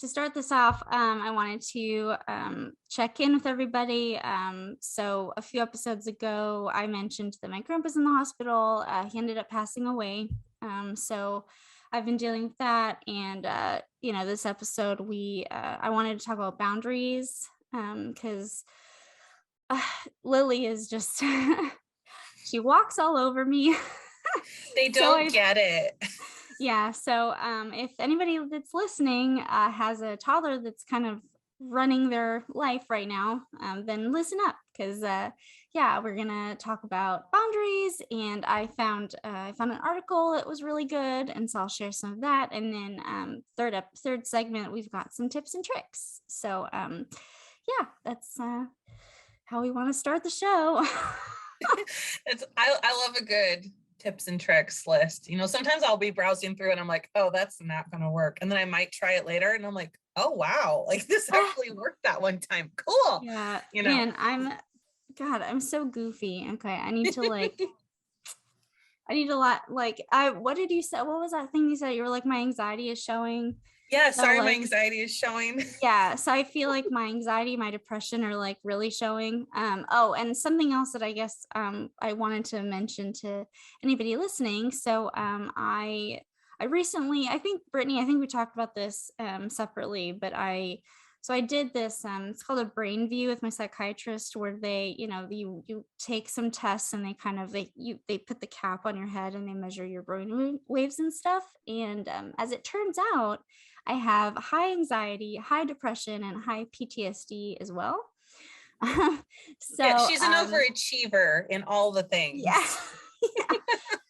to start this off, I wanted to check in with everybody. So a few episodes ago, I mentioned that my grandpa's in the hospital. He ended up passing away. So I've been dealing with that. And, this episode, I wanted to talk about boundaries because Lily is just, she walks all over me. They don't get it. Yeah. So if anybody that's listening has a toddler that's kind of running their life right now, then listen up because we're gonna talk about boundaries. And I found an article that was really good, and so I'll share some of that. And then third segment, we've got some tips and tricks. So that's how we want to start the show. I love a good tips and tricks list. Sometimes I'll be browsing through and I'm like, oh, that's not going to work. And then I might try it later and I'm like, oh, wow, like this actually worked that one time. Cool. Yeah. Man, I'm so goofy. Okay. I need to what did you say? What was that thing you said? You were like, my anxiety is showing. Yeah, sorry, my anxiety is showing. Yeah, so I feel like my anxiety, my depression are like really showing. And something else that I guess I wanted to mention to anybody listening. So I recently, I think Brittany, we talked about this separately, but I did this. It's called a brain view with my psychiatrist, where they, you take some tests and they kind of they put the cap on your head and they measure your brain waves and stuff. And as it turns out, I have high anxiety, high depression, and high PTSD as well. She's an overachiever in all the things. Yeah.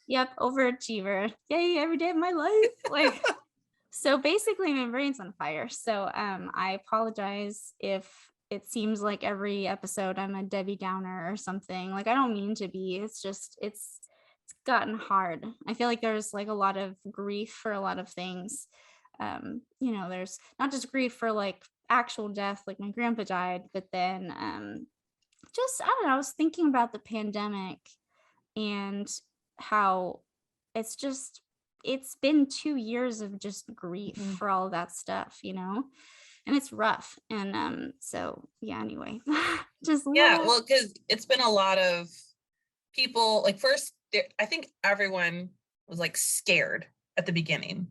Yep, overachiever. Yay, every day of my life. So basically my brain's on fire. So I apologize if it seems like every episode I'm a Debbie Downer or something. Like, I don't mean to be. It's just it's gotten hard. I feel like there's like a lot of grief for a lot of things. There's not just grief for like actual death, like my grandpa died, but then I don't know, I was thinking about the pandemic and how it's been 2 years of just grief for all of that stuff, and it's rough. And anyway, well, because it's been a lot of people, like, first I think everyone was like scared at the beginning.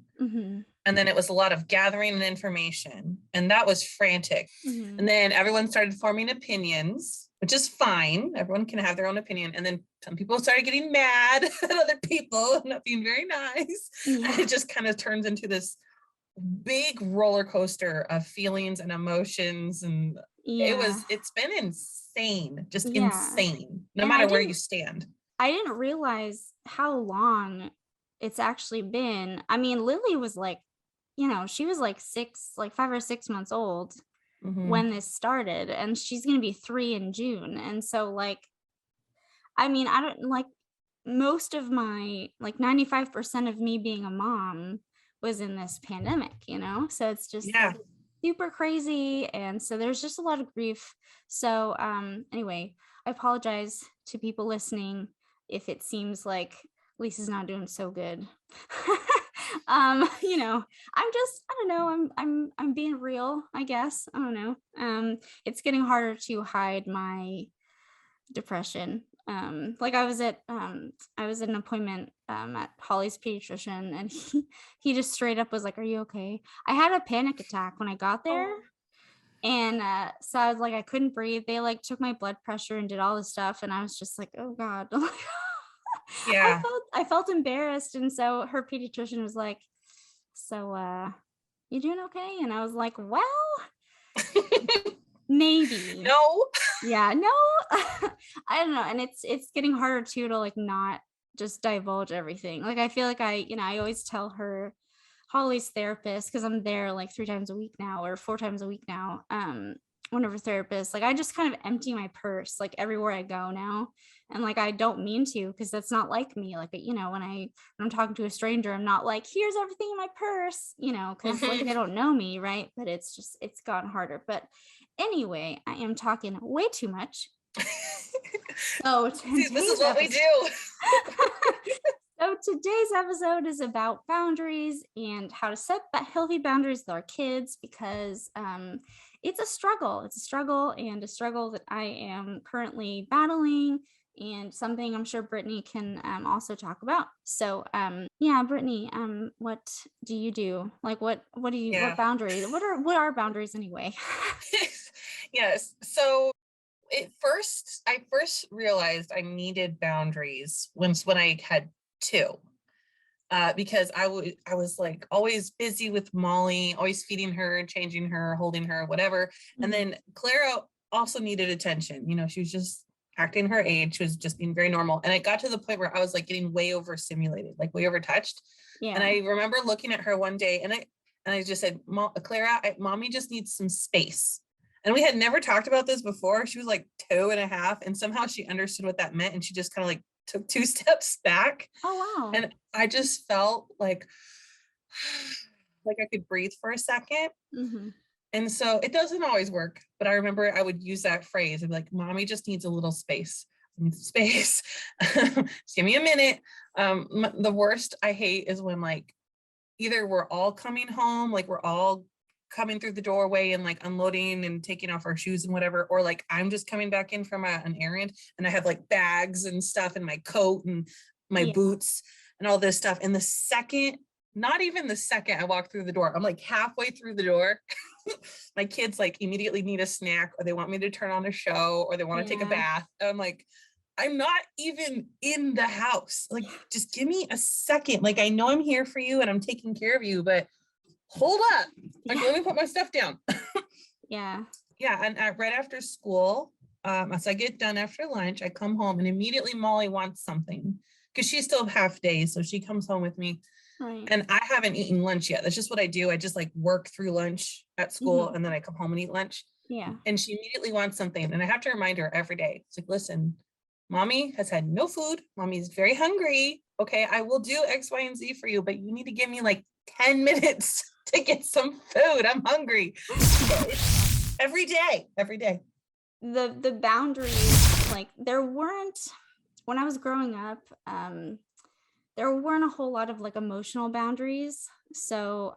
And then it was a lot of gathering and information, and that was frantic. And then everyone started forming opinions, which is fine. Everyone can have their own opinion. And then some people started getting mad at other people, not being very nice. Yeah. And it just kind of turns into this big roller coaster of feelings and emotions. And it's been insane, just insane, no matter where you stand. I didn't realize how long it's actually been. I mean, Lily was like, she was like 5 or 6 months old when this started, and she's going to be 3 in June. And so I don't like, most of my, like 95% of me being a mom was in this pandemic, so it's just super crazy. And so there's just a lot of grief. So anyway, I apologize to people listening if it seems like Lisa's not doing so good. I don't know, I'm being real, I guess. I don't know. It's getting harder to hide my depression. I was at an appointment at Holly's pediatrician, and he just straight up was like, "Are you okay?" I had a panic attack when I got there. And so I was like, I couldn't breathe. They like took my blood pressure and did all this stuff, and I was just like, oh God. Yeah. I felt embarrassed. And so her pediatrician was like, so you doing okay? And I was like, well, maybe. No. Yeah, no. I don't know. And it's getting harder too to like not just divulge everything. Like, I feel like I always tell her, Holly's therapist, because I'm there like 3 times a week now, or 4 times a week now. One of her therapists, like, I just kind of empty my purse like everywhere I go now. And like, I don't mean to, because that's not like me. Like, when I'm talking to a stranger, I'm not like, here's everything in my purse, because like, they don't know me, right? But it's gotten harder. But anyway, I am talking way too much. So this is what we do. So today's episode is about boundaries and how to set healthy boundaries with our kids, because it's a struggle. It's a struggle, and a struggle that I am currently battling, and something I'm sure Brittany can also talk about. So yeah, Brittany, what do you do? Like what do you what boundaries? What are boundaries anyway? Yes. So I first realized I needed boundaries when I had two. Because I was like always busy with Molly, always feeding her, changing her, holding her, whatever. Mm-hmm. And then Clara also needed attention. You know, she was just acting her age. She was just being very normal. And it got to the point where I was like getting way overstimulated, like way overtouched. Yeah. And I remember looking at her one day and I just said, Clara, mommy just needs some space. And we had never talked about this before. She was like 2.5. And somehow she understood what that meant. And she just kind of like took 2 steps back. Oh, wow. And I just felt like I could breathe for a second. Mm-hmm. And so it doesn't always work, but I remember I would use that phrase. I'd be like, mommy just needs a little space. I need space. Just give me a minute. The worst I hate is when like either we're all coming home, like we're all coming through the doorway and like unloading and taking off our shoes and whatever, or like I'm just coming back in from an errand and I have like bags and stuff in my coat and my boots and all this stuff. And not even the second I walk through the door, I'm like halfway through the door. My kids like immediately need a snack, or they want me to turn on a show, or they want to take a bath. And I'm like, I'm not even in the house. Like, just give me a second. Like, I know I'm here for you and I'm taking care of you, but hold up. Like, let me put my stuff down. Yeah. And right after school, as I get done after lunch, I come home and immediately Molly wants something because she's still half day. So she comes home with me. Right. And I haven't eaten lunch yet. That's just what I do. I just like work through lunch at school, and then I come home and eat lunch. Yeah. And she immediately wants something. And I have to remind her every day. It's like, listen, mommy has had no food. Mommy's very hungry. Okay, I will do X, Y, and Z for you, but you need to give me like 10 minutes to get some food. I'm hungry. Every day. The boundaries, like there weren't, when I was growing up, there weren't a whole lot of like emotional boundaries. So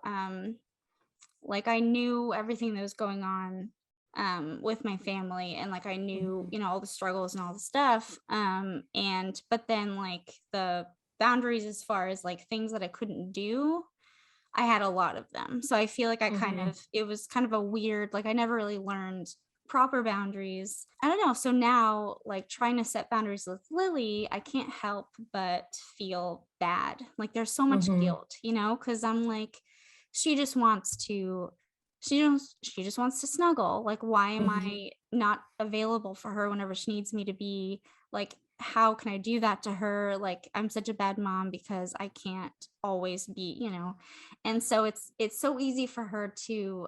like I knew everything that was going on with my family, and like I knew, you know, all the struggles and all the stuff. But then like the boundaries as far as like things that I couldn't do, I had a lot of them. So I feel like it was kind of a weird, like I never really learned proper boundaries. I don't know. So now, like trying to set boundaries with Lily, I can't help but feel bad. Like there's so much guilt, you know, because I'm like, she just wants to snuggle. Like, why am I not available for her whenever she needs me to be? Like, how can I do that to her? Like, I'm such a bad mom because I can't always be, you know. And so it's so easy for her to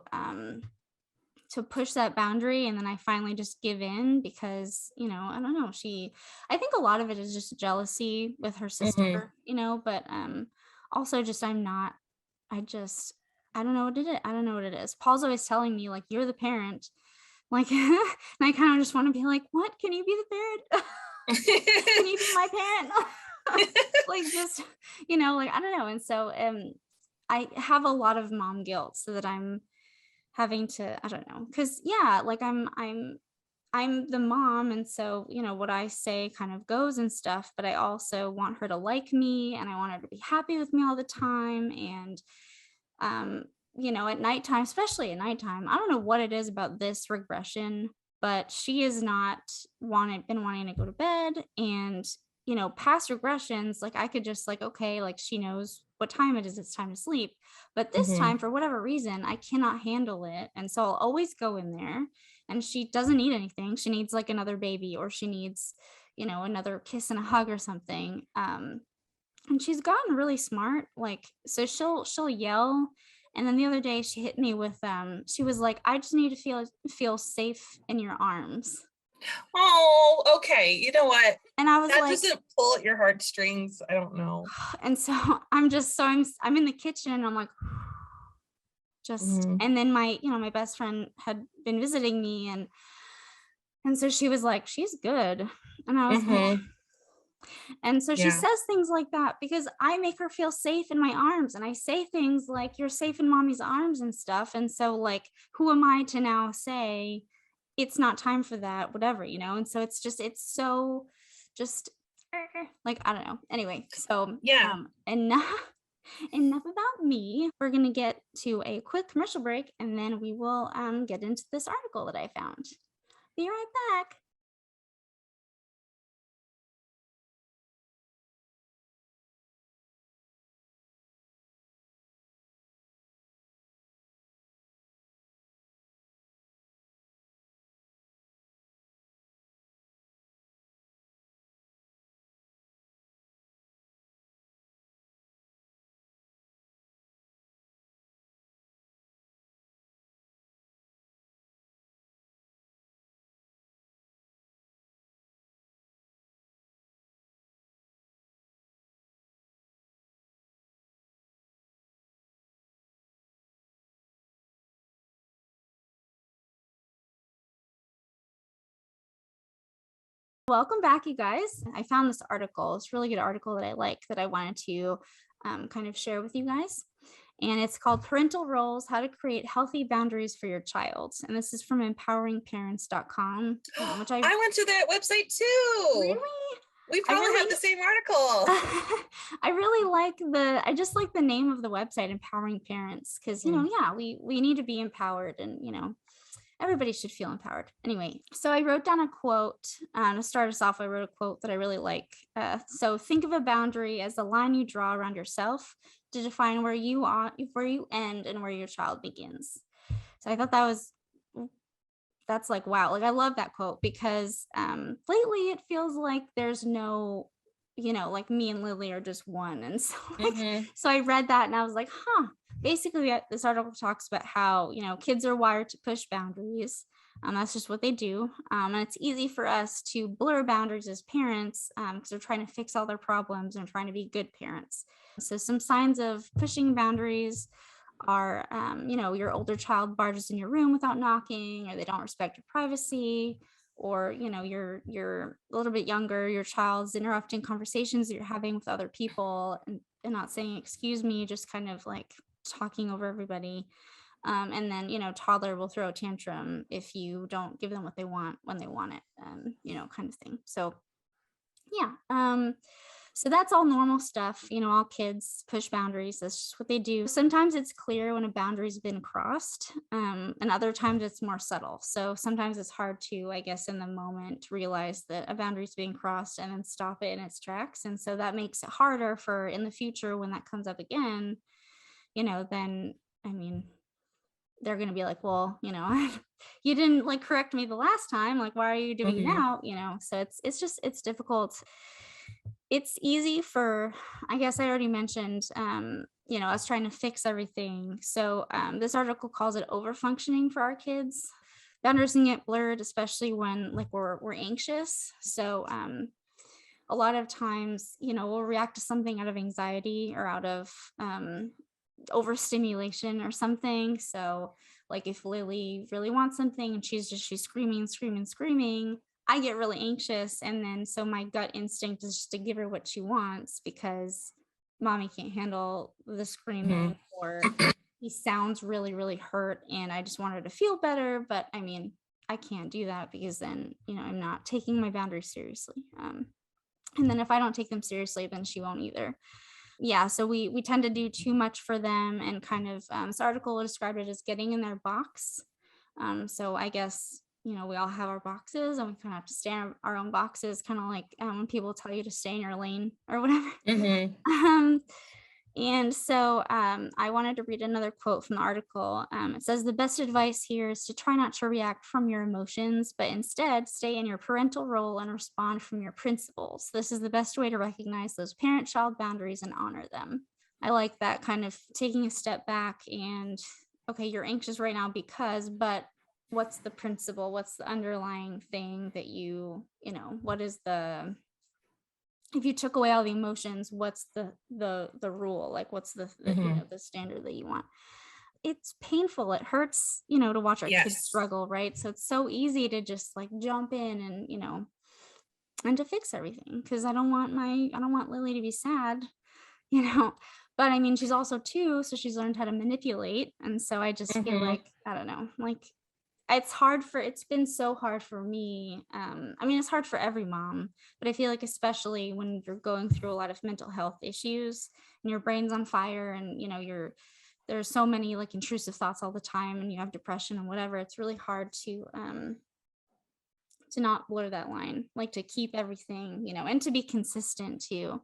push that boundary, and then I finally just give in because, you know, I don't know, I think a lot of it is just jealousy with her sister, you know, but also just I don't know what it is. I don't know what it is. Paul's always telling me like, you're the parent, like, and I kind of just want to be like, what? Can you be the parent? Can you be my parent? Like, just, you know, like, I don't know. And so I have a lot of mom guilt, so that I'm having to, I don't know, because like I'm the mom, and so, you know, what I say kind of goes and stuff, but I also want her to like me, and I want her to be happy with me all the time. And you know, at nighttime, especially at nighttime, I don't know what it is about this regression, but she has not been wanting to go to bed. And, you know, past regressions, like I could just like, okay, like she knows what time it is, it's time to sleep. But this time, for whatever reason, I cannot handle it. And so I'll always go in there, and she doesn't need anything. She needs like another baby, or she needs, you know, another kiss and a hug or something. And she's gotten really smart. Like, so she'll yell. And then the other day she hit me with, she was like, I just need to feel safe in your arms. Oh, okay. You know what? And I was that like, doesn't pull at your heartstrings. I don't know. And so I'm in the kitchen, and I'm like, and then my best friend had been visiting me, and so she was like, she's good. And I was like, And so she says things like that because I make her feel safe in my arms. And I say things like, you're safe in mommy's arms and stuff. And so, like, who am I to now say it's not time for that, whatever, you know? And so it's so just like, I don't know. Anyway, so enough about me. We're going to get to a quick commercial break and then we will get into this article that I found. Be right back. Welcome back, you guys. I found this article. It's a really good article that I like that I wanted to kind of share with you guys. And it's called Parental Roles, How to Create Healthy Boundaries for Your Child. And this is from empoweringparents.com, which I went to that website too. Really? We probably have the same article. I just like the name of the website, Empowering Parents, because, you know, we need to be empowered and, you know, everybody should feel empowered. Anyway, so I wrote down a quote. To start us off, I wrote a quote that I really like. So think of a boundary as a line you draw around yourself to define where you end and where your child begins. So I thought that's like, wow. Like, I love that quote because lately it feels like there's no, you know, like me and Lily are just one. And so, so I read that and I was like, basically this article talks about how, you know, kids are wired to push boundaries. That's just what they do. And it's easy for us to blur boundaries as parents because they're trying to fix all their problems and trying to be good parents. So some signs of pushing boundaries are, you know, your older child barges in your room without knocking, or they don't respect your privacy, or, you know, you're a little bit younger, your child's interrupting conversations that you're having with other people and not saying, excuse me, just kind of like talking over everybody. And then, you know, toddler will throw a tantrum if you don't give them what they want when they want it, you know, kind of thing. So yeah. So that's all normal stuff. You know, all kids push boundaries. That's just what they do. Sometimes it's clear when a boundary's been crossed, and other times it's more subtle. So sometimes it's hard to, I guess, in the moment, realize that a boundary's being crossed and then stop it in its tracks. And so that makes it harder for in the future when that comes up again, you know, then, I mean, they're going to be like, well, you know, you didn't like correct me the last time. Like, why are you doing now? You know, so it's difficult. It's easy for, I guess I already mentioned, you know, us trying to fix everything. So this article calls it overfunctioning for our kids. Boundaries can get blurred, especially when like we're anxious. So a lot of times, you know, we'll react to something out of anxiety or out of overstimulation or something. So like if Lily really wants something and she's screaming, I get really anxious. And then so my gut instinct is just to give her what she wants because mommy can't handle the screaming or he sounds really, really hurt and I just want her to feel better. But I mean, I can't do that because then, you know, I'm not taking my boundaries seriously. And then if I don't take them seriously, then she won't either. Yeah, so we tend to do too much for them and kind of this article described it as getting in their box. So I guess, you know, we all have our boxes and we kind of have to stay in our own boxes, kind of like when people tell you to stay in your lane or whatever. And so I wanted to read another quote from the article. It says, the best advice here is to try not to react from your emotions, but instead stay in your parental role and respond from your principles. This is the best way to recognize those parent-child boundaries and honor them. I like that, kind of taking a step back and, okay, you're anxious right now because, but what's the principle? What's the underlying thing that you know, what is the, if you took away all the emotions, what's the rule? Like, what's the you know, the standard that you want? It's painful. It hurts, you know, to watch our kids struggle, right? So it's so easy to just like jump in and, you know, and to fix everything, because I don't want Lily to be sad, you know. But I mean, she's also 2, so she's learned how to manipulate, and so I just feel Mm-hmm. like, I don't know, like, it's been so hard for me. I mean, it's hard for every mom, but I feel like especially when you're going through a lot of mental health issues and your brain's on fire, and there's so many like intrusive thoughts all the time, and you have depression and whatever, it's really hard to not blur that line, like to keep everything, and to be consistent too.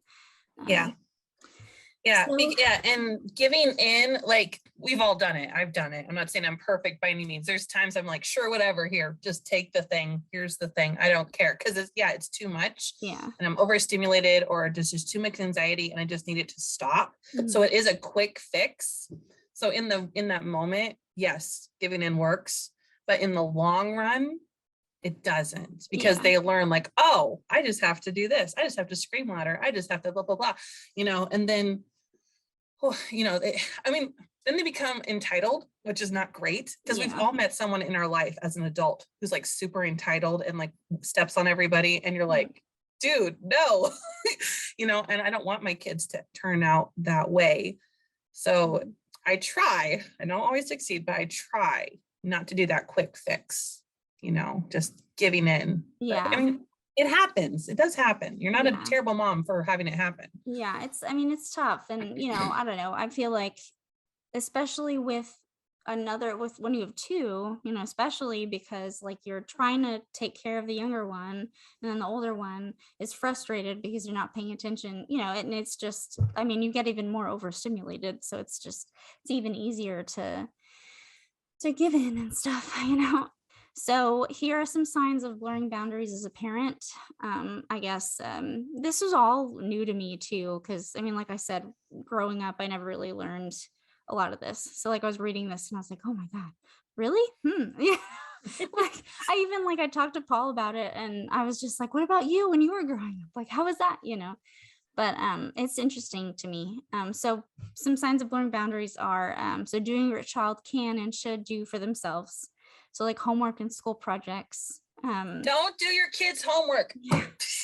Yeah. Um, Yeah, so yeah, and giving in, like we've all done it. I've done it. I'm not saying I'm perfect by any means. There's times I'm like, sure, whatever, here, just take the thing. Here's the thing. I don't care, because it's too much. yeah. And I'm overstimulated, or just too much anxiety, and I just need it to stop. So Mhm. it is a quick fix. So in that moment, yes, giving in works, but in the long run, it doesn't, because Yeah. they learn like, oh, I just have to do this. I just have to scream louder. I just have to blah, blah, blah, and then, I mean, then they become entitled, which is not great, because we've Yeah. all met someone in our life as an adult who's like super entitled and like steps on everybody. And you're like, dude, no, and I don't want my kids to turn out that way. So I don't always succeed, but I try not to do that quick fix, just giving in. But I Yeah. mean, it happens. It does happen. You're not a Yeah. terrible mom for having it happen. Yeah, I mean, it's tough. And, I don't know. I feel like, especially with when you have 2, especially because like you're trying to take care of the younger one, and then the older one is frustrated because you're not paying attention, and it's just, I mean, you get even more overstimulated. So it's even easier to give in and stuff, So here are some signs of blurring boundaries as a parent. I guess this was all new to me too, because I mean, like I said, growing up, I never really learned a lot of this. So like I was reading this and I was like, oh my God, really? Yeah. Like I talked to Paul about it, and I was just like, what about you when you were growing up? Like, how was that? But it's interesting to me. So some signs of blurring boundaries are so doing what your child can and should do for themselves. So like homework and school projects. Don't do your kids' homework.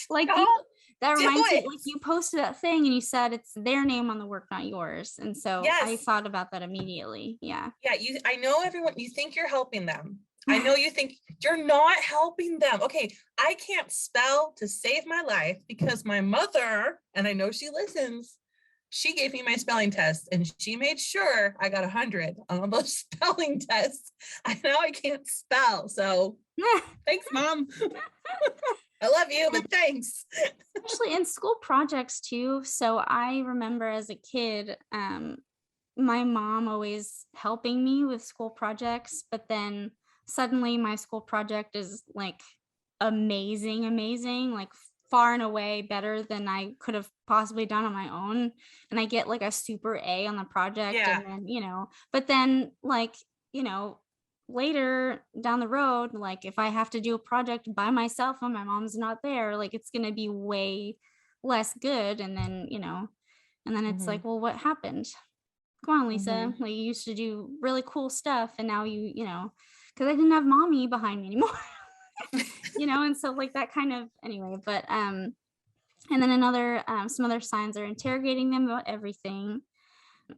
Like Don't that do reminds me, it. like you posted that thing and you said it's their name on the work, not yours. And so I Yes. thought about that immediately. Yeah. Yeah, I know everyone, you think you're helping them. I know you think you're not helping them. Okay, I can't spell to save my life because my mother, and I know she listens, she gave me my spelling test and she made sure I got 100 on all those spelling tests. I know I can't spell. So thanks, Mom. I love you, but thanks. Actually, in school projects too. So I remember as a kid, my mom always helping me with school projects, but then suddenly my school project is like amazing, like far and away better than I could have possibly done on my own. And I get like a super A on the project. Yeah. And then, but then like, later down the road, like if I have to do a project by myself and my mom's not there, like it's going to be way less good. And then, it's like, well, what happened? Come on, Lisa. Like you used to do really cool stuff, and now because I didn't have mommy behind me anymore. And so like that kind of anyway, but and then some other signs are interrogating them about everything,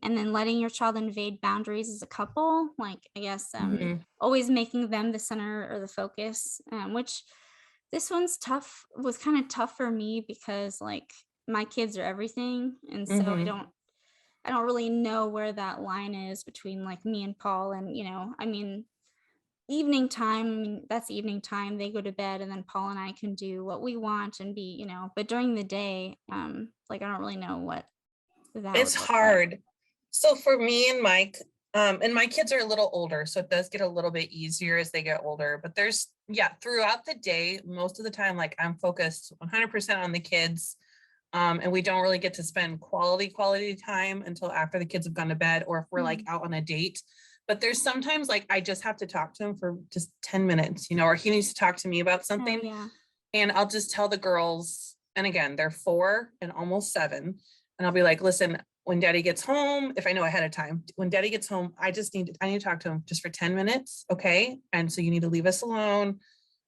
and then letting your child invade boundaries as a couple, like I guess always making them the center or the focus, which this one's was kind of tough for me because like my kids are everything, and so I don't really know where that line is between like me and Paul. And I mean, evening time, I mean, that's evening time, they go to bed, and then Paul and I can do what we want and be, but during the day, like I don't really know what that It's would look like. hard. So for me and Mike, and my kids are a little older, so it does get a little bit easier as they get older, but throughout the day, most of the time, like I'm focused 100% on the kids. And we don't really get to spend quality time until after the kids have gone to bed, or if we're like out on a date. But there's sometimes like I just have to talk to him for just 10 minutes, or he needs to talk to me about something. Oh, yeah. And I'll just tell the girls, and again, they're 4 and almost 7. And I'll be like, listen, when daddy gets home, if I know ahead of time, when daddy gets home, I need to talk to him just for 10 minutes. Okay. And so you need to leave us alone.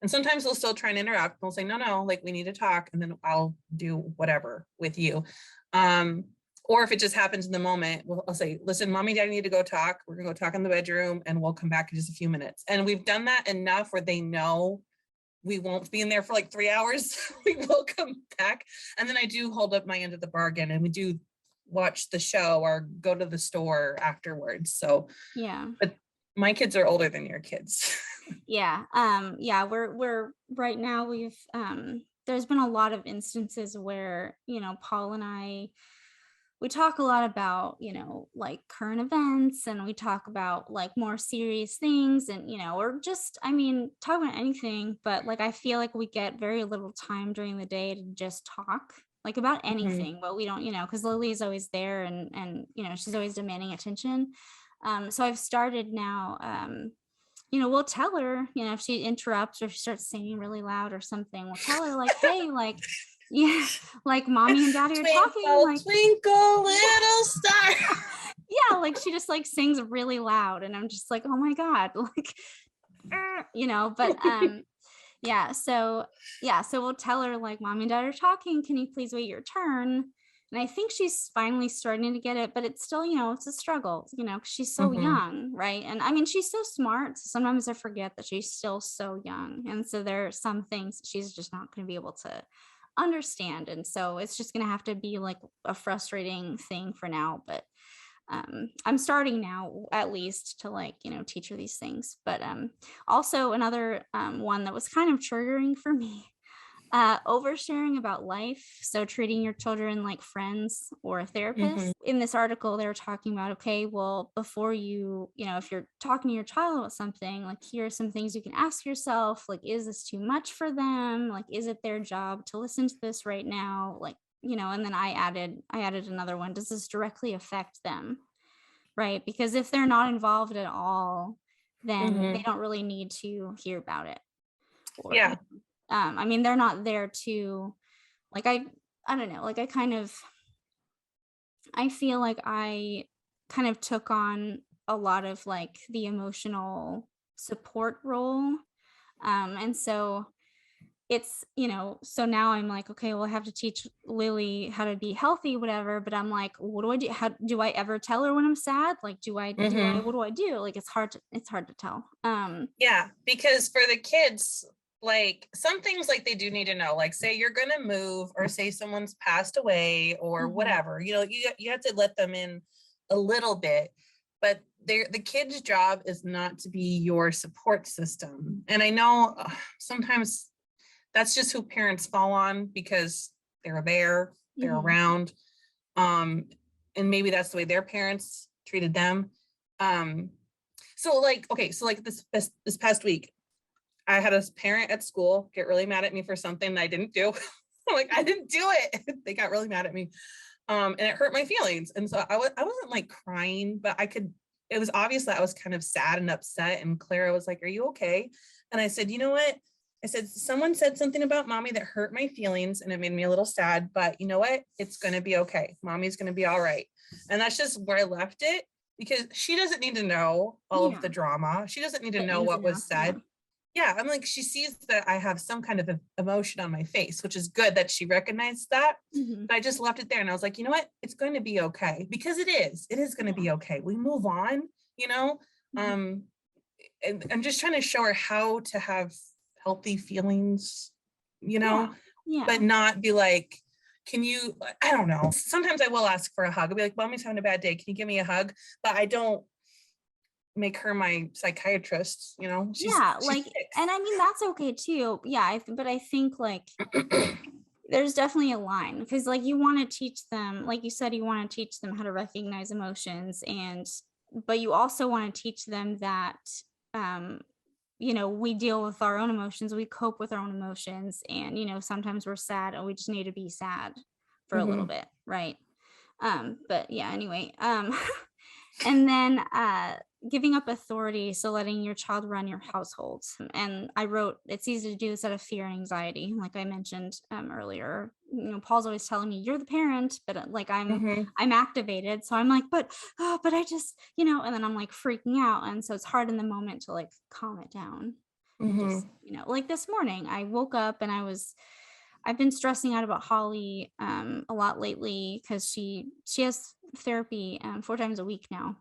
And sometimes they'll still try and interact. They'll say, no, like we need to talk, and then I'll do whatever with you. Or if it just happens in the moment, I'll say, listen, mommy and daddy need to go talk. We're gonna go talk in the bedroom and we'll come back in just a few minutes. And we've done that enough where they know we won't be in there for like 3 hours. We will come back. And then I do hold up my end of the bargain, and we do watch the show or go to the store afterwards. So yeah. But my kids are older than your kids. Yeah. Yeah, we're right now we've there's been a lot of instances where, Paul and I, we talk a lot about, like current events, and we talk about like more serious things, and, or just, talk about anything. But like, I feel like we get very little time during the day to just talk like about anything, but we don't, because Lily's always there, and, she's always demanding attention. So I've started now, we'll tell her, if she interrupts or she starts singing really loud or something, we'll tell her like, hey, like, yeah, like mommy and daddy are talking, like twinkle little star. Yeah, like she just like sings really loud, and I'm just like, oh my God, like, but so we'll tell her like, mommy and dad are talking, can you please wait your turn? And I think she's finally starting to get it, but it's still, it's a struggle, 'cause she's so young, right? And she's so smart. So sometimes I forget that she's still so young. And so there are some things she's just not going to be able to understand. And so it's just going to have to be like a frustrating thing for now. But I'm starting now, at least, to like, teach her these things. But also another one that was kind of triggering for me, oversharing about life. So treating your children like friends or a therapist. In this article, they were talking about, okay, well, before you, if you're talking to your child about something, like, here are some things you can ask yourself. Like, is this too much for them? Like, is it their job to listen to this right now? Like, and then I added another one. Does this directly affect them? Right? Because if they're not involved at all, then they don't really need to hear about it. Or, yeah. They're not there to, like, I don't know, like, I feel like I kind of took on a lot of like the emotional support role. And so it's, so now I'm like, okay, well, I have to teach Lily how to be healthy, whatever. But I'm like, what do I do? How do I ever tell her when I'm sad? Like, what do I do? Like, it's hard to tell. Yeah, because for the kids, like, some things like they do need to know, like, say you're gonna move, or say someone's passed away, or whatever, you have to let them in a little bit. But the kid's job is not to be your support system. And I know sometimes that's just who parents fall on, because they're there, they're around, and maybe that's the way their parents treated them. So like, okay, so like this past week, I had a parent at school get really mad at me for something that I didn't do. I'm like, I didn't do it. They got really mad at me. And it hurt my feelings. And so I wasn't like crying, but it was obvious that I was kind of sad and upset. And Clara was like, are you okay? And I said, you know what? I said, someone said something about mommy that hurt my feelings, and it made me a little sad, but you know what? It's going to be okay. Mommy's going to be all right. And that's just where I left it, because she doesn't need to know all of the drama. She doesn't need to know what was said. Yeah, I'm like, she sees that I have some kind of emotion on my face, which is good that she recognized that. But I just left it there, and I was like, you know what? It's going to be okay, because it is going to be okay. We move on, and I'm just trying to show her how to have healthy feelings, but not be like, can you, I don't know. Sometimes I will ask for a hug. I'll be like, mommy's having a bad day. Can you give me a hug? But I don't make her my psychiatrist, she's like, sick. And that's okay too. Yeah. But I think like there's definitely a line, because like you want to teach them, like you said, you want to teach them how to recognize emotions, but you also want to teach them that, we deal with our own emotions, we cope with our own emotions, and, sometimes we're sad and we just need to be sad for a little bit. Right. But yeah, anyway, and then, giving up authority. So letting your child run your household. And I wrote, it's easy to do this out of fear and anxiety. Like I mentioned earlier, Paul's always telling me, you're the parent, but like I'm activated. So I'm like, but I just, and then I'm like freaking out. And so it's hard in the moment to like calm it down. Just, like this morning, I woke up and I've been stressing out about Holly a lot lately because she has therapy 4 times a week now.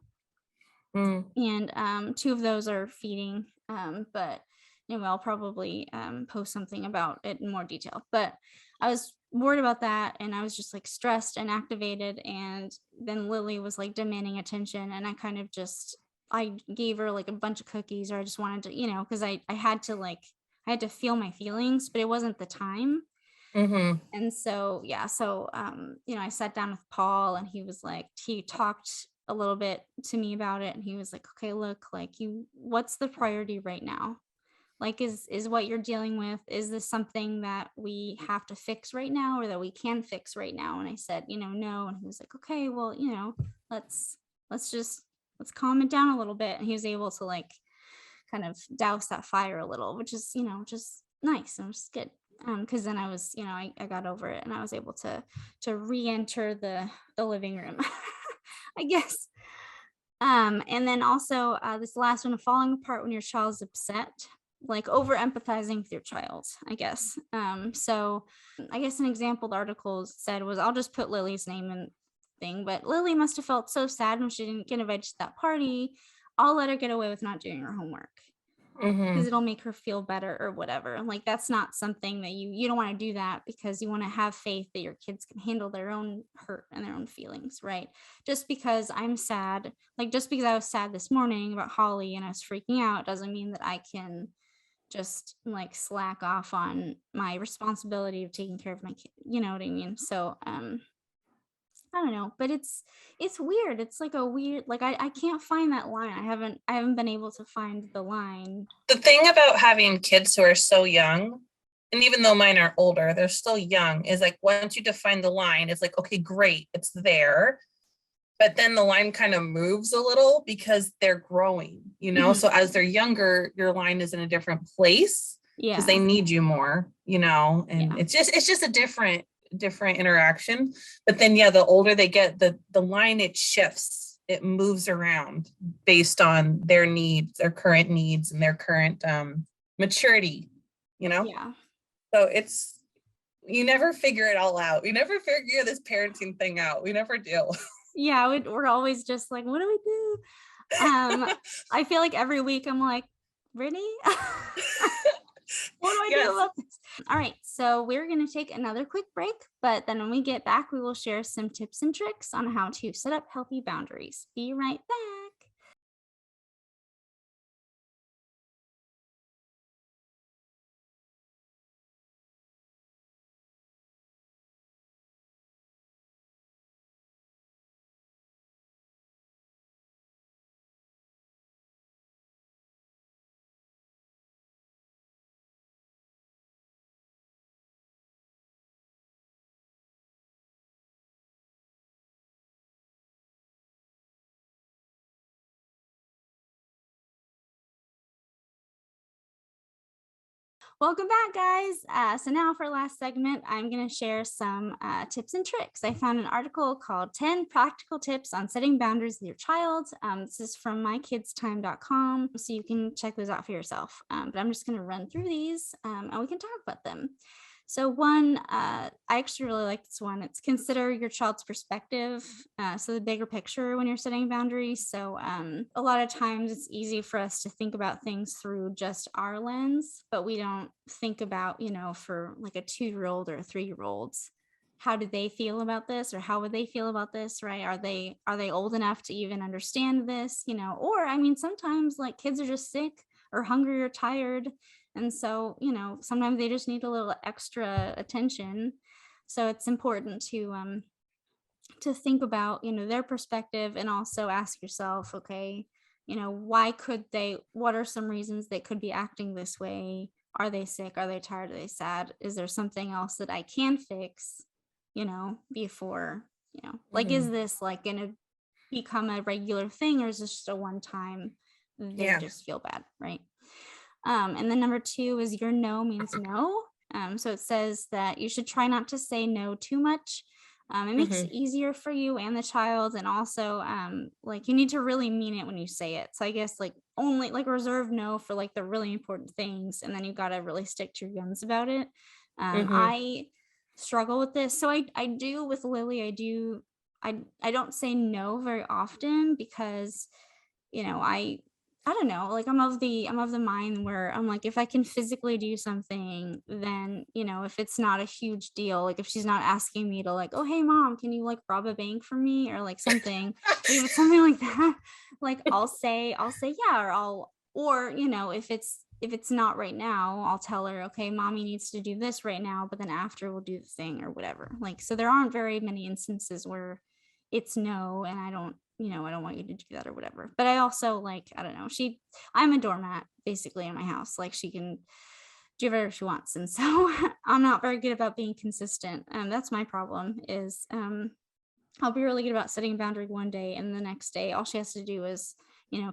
And 2 of those are feeding. But I'll probably post something about it in more detail. But I was worried about that, and I was just like stressed and activated. And then Lily was like demanding attention, and I gave her like a bunch of cookies, or I just wanted to, because I had to feel my feelings, but it wasn't the time. And so, yeah, so, I sat down with Paul, and he talked a little bit to me about it, and he was like, okay, look, like what's the priority right now? Like, is what you're dealing with, is this something that we have to fix right now, or that we can fix right now? And I said, no. And he was like, okay, well, let's calm it down a little bit. And he was able to like kind of douse that fire a little, which is, just nice and just good. Because then I was, I got over it, and I was able to re-enter the living room, I guess. And then also this last one, falling apart when your child's upset, like over empathizing with your child, I guess. So I guess an example the article said was, I'll just put Lily's name in thing, but Lily must have felt so sad when she didn't get invited to that party. I'll let her get away with not doing her homework because it'll make her feel better or whatever. Like, that's not something that you don't want to do that, because you want to have faith that your kids can handle their own hurt and their own feelings, right? Just because I'm sad, like just because I was sad this morning about Holly and I was freaking out, doesn't mean that I can just like slack off on my responsibility of taking care of my kid. You know what I mean? So I don't know, but it's weird. It's like a weird, like I can't find that line. I haven't been able to find the line. The thing about having kids who are so young, and even though mine are older, they're still young, is like once you define the line, it's like, okay, great, it's there. But then the line kind of moves a little because they're growing, So as they're younger, your line is in a different place because they need you more, and it's just a different interaction. But then, the older they get, the line, it shifts, it moves around based on their needs, their current needs, and their current maturity, So it's, you never figure it all out. We never figure this parenting thing out. We never do. Yeah, we're always just like, what do we do? I feel like every week I'm like, Brittany, what do I do about this? All right, so we're going to take another quick break, but then when we get back, we will share some tips and tricks on how to set up healthy boundaries. Be right back. Welcome back, guys. So now for our last segment, I'm going to share some tips and tricks. I found an article called 10 Practical Tips on Setting Boundaries with Your Child. This is from mykidstime.com, so you can check those out for yourself. But I'm just going to run through these and we can talk about them. So one, I actually really like this one. It's consider your child's perspective. So the bigger picture when you're setting boundaries. So a lot of times it's easy for us to think about things through just our lens, but we don't think about, for like a 2-year-old or a 3-year-old, how do they feel about this, or how would they feel about this, right? Are they old enough to even understand this, or I mean, sometimes like kids are just sick or hungry or tired. And so, sometimes they just need a little extra attention. So it's important to think about, their perspective, and also ask yourself, okay, what are some reasons they could be acting this way? Are they sick? Are they tired? Are they sad? Is there something else that I can fix, before, like, is this like going to become a regular thing, or is this just a one time they just feel bad, right? And then number 2 is your no means no. So it says that you should try not to say no too much. It makes it easier for you and the child. And also, like, you need to really mean it when you say it. So I guess like only like reserve no for like the really important things, and then you got to really stick to your guns about it. I struggle with this. So I do with Lily, I don't say no very often because, I don't know, like I'm of the mind where I'm like, if I can physically do something, then, if it's not a huge deal, like if she's not asking me to like, oh, hey mom, can you like rob a bank for me or like something, like if it's something like that, like I'll say yeah, or if it's not right now, I'll tell her, okay, mommy needs to do this right now, but then after we'll do the thing or whatever. Like, so there aren't very many instances where it's no, and I don't want you to do that or whatever. But I also like, I don't know, I'm a doormat basically in my house. Like she can do whatever she wants. And so I'm not very good about being consistent. That's my problem is I'll be really good about setting a boundary one day, and the next day all she has to do is,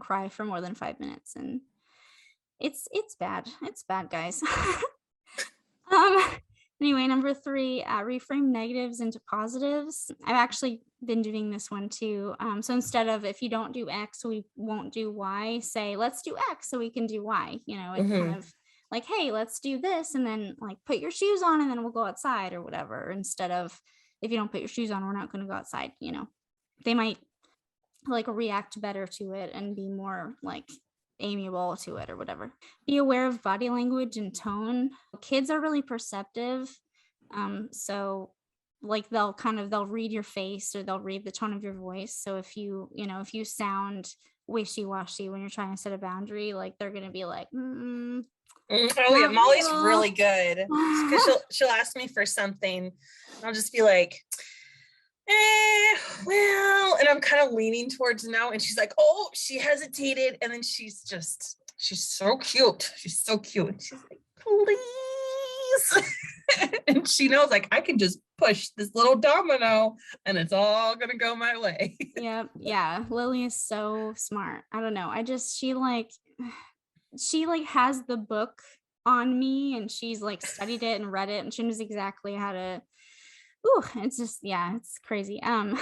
cry for more than 5 minutes. And it's bad. It's bad, guys. um Anyway, number 3, reframe negatives into positives. I've actually been doing this one too. So instead of, if you don't do X, we won't do Y, say, let's do X so we can do Y. It kind of like, hey, let's do this, and then like put your shoes on and then we'll go outside or whatever. Instead of, if you don't put your shoes on, we're not going to go outside. They might like react better to it and be more like amiable to it or whatever. Be aware of body language and tone. Kids are really perceptive. So like they'll read your face, or they'll read the tone of your voice. So if you sound wishy-washy when you're trying to set a boundary, like they're gonna be like, oh yeah, Molly's really good, because she'll ask me for something and I'll just be like, well, and I'm kind of leaning towards no, and she's like, oh, she hesitated, and then she's so cute. She's so cute. She's like, please. And she knows like I can just push this little domino and it's all gonna go my way. Yeah. Lily is so smart. I don't know. She has the book on me, and she's like studied it and read it, and she knows exactly how to. It's just, yeah, it's crazy. And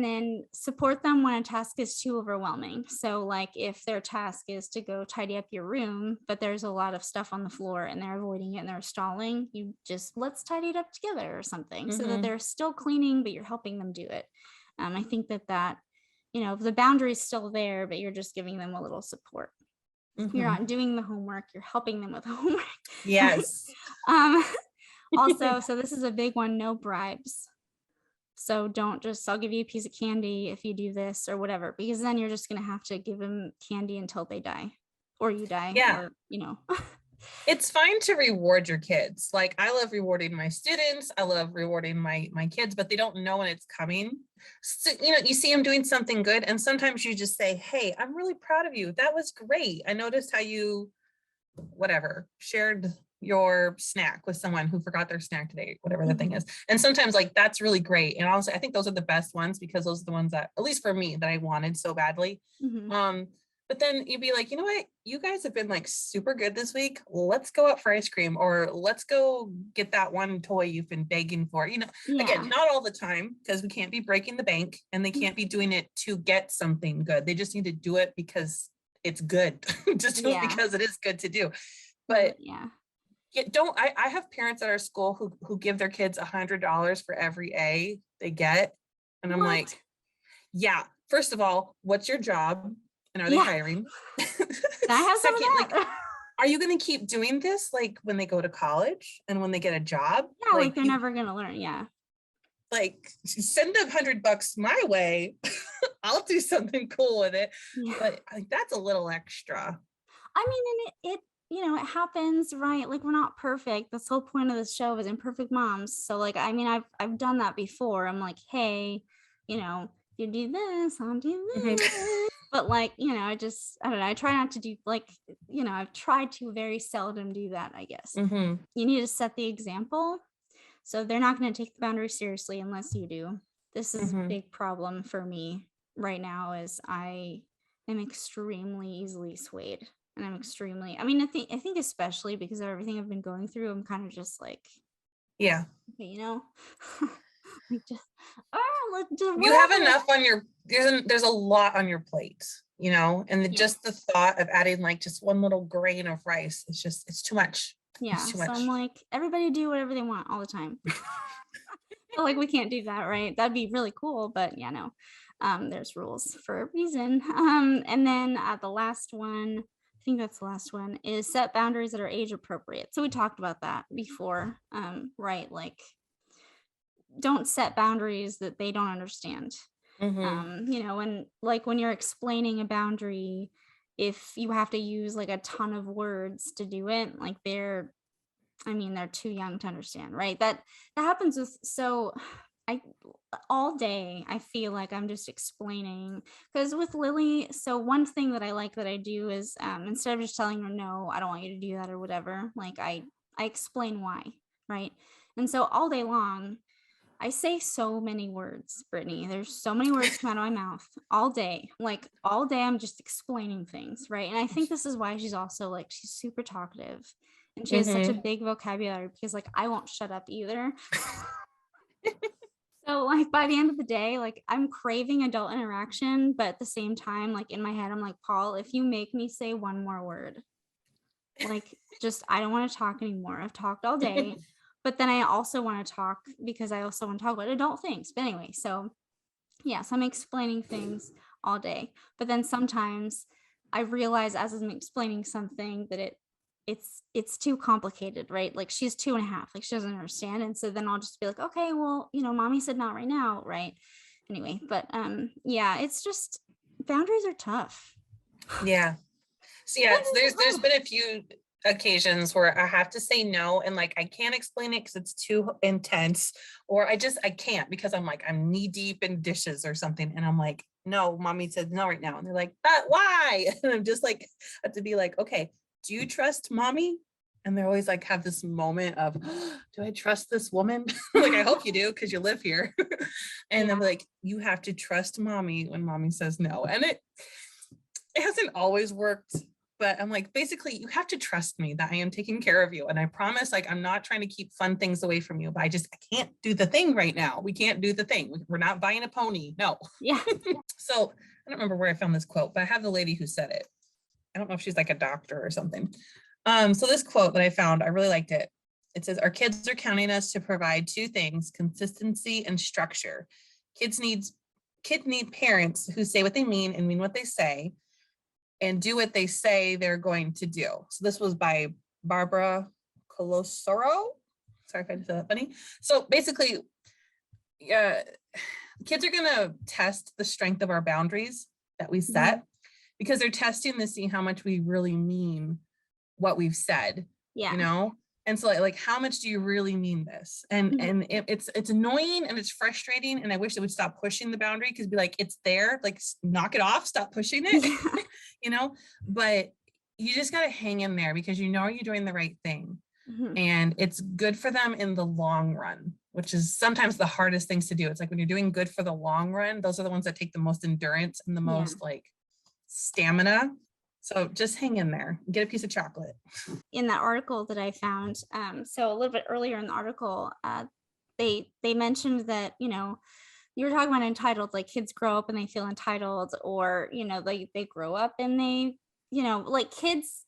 then support them when a task is too overwhelming. So like if their task is to go tidy up your room, but there's a lot of stuff on the floor and they're avoiding it and they're stalling, you just, let's tidy it up together or something, so that they're still cleaning, but you're helping them do it. I think that the boundary is still there, but you're just giving them a little support. You're not doing the homework, you're helping them with homework. Yes. Also, so this is a big one, no bribes. So don't just, I'll give you a piece of candy if you do this or whatever, because then you're just going to have to give them candy until they die, or you die. Yeah. Or, It's fine to reward your kids. Like I love rewarding my students. I love rewarding my kids, but they don't know when it's coming. So, you see them doing something good, and sometimes you just say, hey, I'm really proud of you. That was great. I noticed how you, shared your snack with someone who forgot their snack today, whatever the thing is. And sometimes like that's really great. And honestly, I think those are the best ones, because those are the ones that, at least for me, that I wanted so badly. But then you'd be like, you know what? You guys have been like super good this week. Let's go out for ice cream, or let's go get that one toy you've been begging for. Again, not all the time, because we can't be breaking the bank, and they can't be doing it to get something good. They just need to do it because it's good. Just do it because it is good to do. But I have parents at our school who give their kids $100 for every A they get. And I'm like, yeah, first of all, what's your job? And are they hiring? I have some of that. Like, are you going to keep doing this like when they go to college and when they get a job? Yeah, like they're never going to learn. Yeah. Like send $100 my way. I'll do something cool with it. Yeah. But that's a little extra. I mean, and it happens, right? Like we're not perfect. That's the whole point of this show is imperfect moms. So like, I mean, I've done that before. I'm like, hey, you do this, I'll do this. But like, I don't know. I try not to do like, I've tried to very seldom do that, I guess. You need to set the example. So they're not going to take the boundary seriously unless you do. This is a big problem for me right now, is I am extremely easily swayed. And I'm extremely, I think especially because of everything I've been going through, I'm kind of just like, yeah, like just, You have enough on your, there's a lot on your plate, you know, and just the thought of adding like just one little grain of rice, it's too much. Yeah. So I'm like, everybody do whatever they want all the time. But like, we can't do that, right? That'd be really cool, but yeah, no. There's rules for a reason. And then the last one, I think that's the last one, is set boundaries that are age appropriate. So we talked about that before, right? Like, don't set boundaries that they don't understand. You know, and like when you're explaining a boundary, if you have to use like a ton of words to do it, like they're too young to understand, right? That happens with, so I all day I feel like I'm just explaining, because with Lily, so one thing that I like that I do is instead of just telling her no, I don't want you to do that or whatever, like I explain why, right? And so all day long I say so many words, Brittany. There's so many words come out of my mouth all day. Like all day I'm just explaining things, right? And I think this is why she's also like, she's super talkative and she has such a big vocabulary, because like I won't shut up either. So like by the end of the day, like I'm craving adult interaction, but at the same time, like in my head, I'm like, Paul, if you make me say one more word, like just, I don't want to talk anymore. I've talked all day, but then I also want to talk because I also want to talk about adult things. But anyway, so yes, I'm explaining things all day, but then sometimes I realize as I'm explaining something that it's too complicated, right? Like she's 2.5, like she doesn't understand. And so then I'll just be like, okay, well, you know, mommy said not right now, right? Anyway, but yeah, it's just, boundaries are tough. Yeah. So yeah, there's been a few occasions where I have to say no, and like I can't explain it because it's too intense, or I can't, because I'm like, I'm knee deep in dishes or something, and I'm like, no, mommy said no right now, and they're like, but why? And I'm just like, I have to be like, okay, do you trust mommy? And they're always like, have this moment of, do I trust this woman? Like, I hope you do, because you live here. And I'm like, you have to trust mommy when mommy says no. And it hasn't always worked, but I'm like, basically you have to trust me that I am taking care of you. And I promise, like, I'm not trying to keep fun things away from you, but I can't do the thing right now. We can't do the thing. We're not buying a pony. No. Yeah. So I don't remember where I found this quote, but I have the lady who said it. I don't know if she's like a doctor or something. So this quote that I found, I really liked it. It says, our kids are counting us to provide two things: consistency and structure. Kids need parents who say what they mean and mean what they say, and do what they say they're going to do. So this was by Barbara Colosoro. Sorry if I said that funny. So basically, kids are going to test the strength of our boundaries that we set, because they're testing to see how much we really mean what we've said, you know? And so like how much do you really mean this? And it's annoying and it's frustrating. And I wish they would stop pushing the boundary, because be like, it's there, like knock it off, stop pushing it, you know, but you just got to hang in there, because you know, you're doing the right thing. And it's good for them in the long run, which is sometimes the hardest things to do. It's like when you're doing good for the long run, those are the ones that take the most endurance and the most like stamina. So just hang in there, get a piece of chocolate. In that article that I found, so a little bit earlier in the article, they mentioned that, you know, you were talking about entitled, like kids grow up and they feel entitled, or, you know, they grow up and they, you know, like kids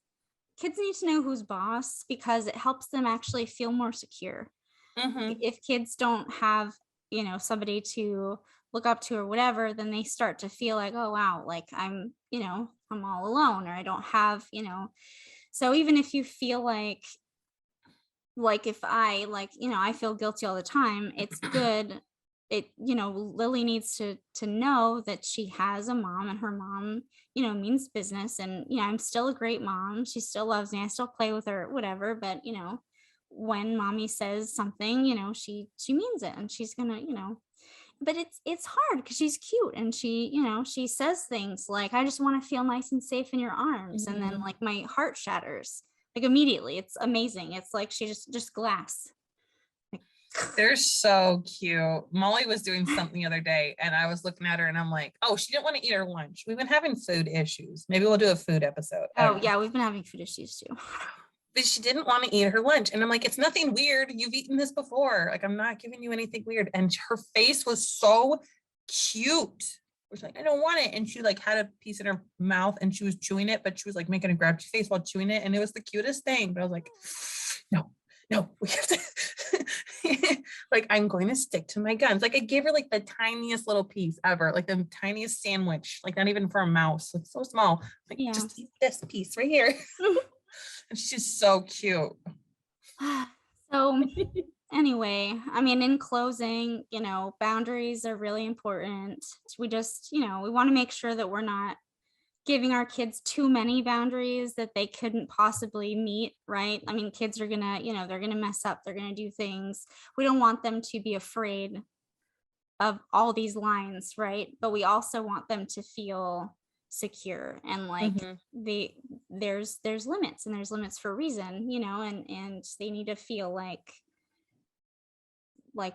need to know who's boss, because it helps them actually feel more secure. If kids don't have, you know, somebody to look up to or whatever, then they start to feel like, oh wow, like I'm, you know, I'm all alone, or I don't have, you know. So even if you feel like if I, like, you know, I feel guilty all the time, it's good. It, you know, Lily needs to know that she has a mom, and her mom, you know, means business, and, you know, I'm still a great mom. She still loves me. I still play with her, whatever. But, you know, when mommy says something, you know, she means it, and she's gonna, you know. But it's hard because she's cute, and she, you know, she says things like, I just want to feel nice and safe in your arms. And then like my heart shatters, like immediately. It's amazing. It's like she just glass. They're so cute. Molly was doing something the other day, and I was looking at her and I'm like, oh, she didn't want to eat her lunch. We've been having food issues. Maybe we'll do a food episode. Oh yeah, we've been having food issues too. but she didn't want to eat her lunch. And I'm like, it's nothing weird. You've eaten this before. Like, I'm not giving you anything weird. And her face was so cute. She's like, I don't want it. And she like had a piece in her mouth and she was chewing it, but she was like making a grouchy face while chewing it. And it was the cutest thing. But I was like, no, we have to like, I'm going to stick to my guns. Like I gave her like the tiniest little piece ever, like the tiniest sandwich, like not even for a mouse, like so small. Like just eat this piece right here. And she's so cute. So anyway, I mean, in closing, boundaries are really important. We just, we want to make sure that we're not giving our kids too many boundaries that they couldn't possibly meet, right? I mean, kids are gonna, they're gonna mess up, they're gonna do things. We don't want them to be afraid of all these lines, right? But we also want them to feel secure and like there's limits, and there's limits for a reason, and they need to feel like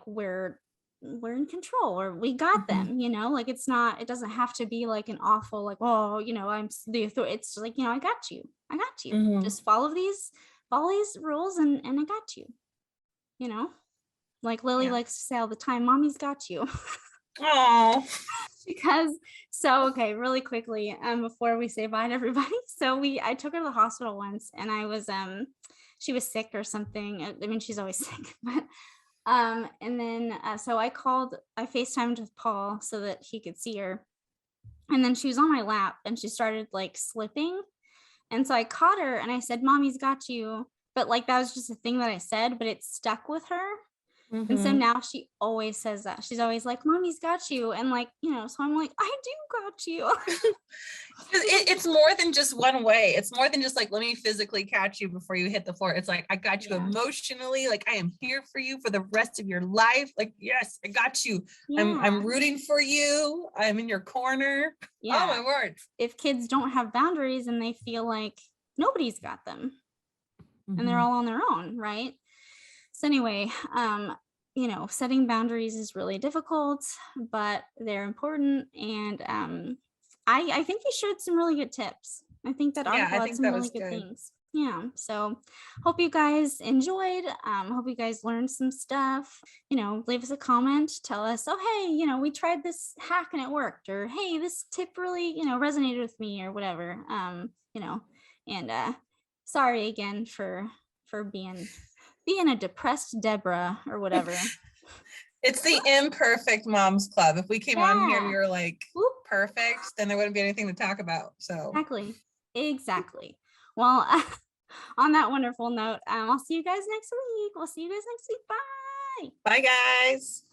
we're in control, or we got them, like it doesn't have to be like an awful, like, oh, I'm the authority. It's like, I got you. Just follow these rules and I got you, like Lily likes to say all the time, mommy's got you. Oh, because okay, really quickly, before we say bye to everybody. So I took her to the hospital once, and I was she was sick or something. I mean, she's always sick, but and then so I FaceTimed with Paul so that he could see her, and then she was on my lap and she started like slipping, and so I caught her and I said, mommy's got you. But like that was just a thing that I said, but it stuck with her. And so now she always says that. She's always like, mommy's got you. And like, so I'm like, I do got you. It's more than just one way. It's more than just like, let me physically catch you before you hit the floor. It's like, I got you emotionally. Like, I am here for you for the rest of your life. Like, yes, I got you. I'm rooting for you. I'm in your corner. Oh my word. If kids don't have boundaries and they feel like nobody's got them and they're all on their own, right? So anyway, setting boundaries is really difficult, but they're important. And I think you shared some really good tips. I think that article had some really good things. Yeah. So hope you guys enjoyed. Hope you guys learned some stuff. Leave us a comment. Tell us, oh, hey, we tried this hack and it worked. Or, hey, this tip really, resonated with me, or whatever. And sorry again for being a depressed Deborah or whatever. It's the imperfect moms club. If we came on here and we were like perfect, then there wouldn't be anything to talk about. So exactly. Well, on that wonderful note, I'll see you guys next week. Bye. Bye, guys.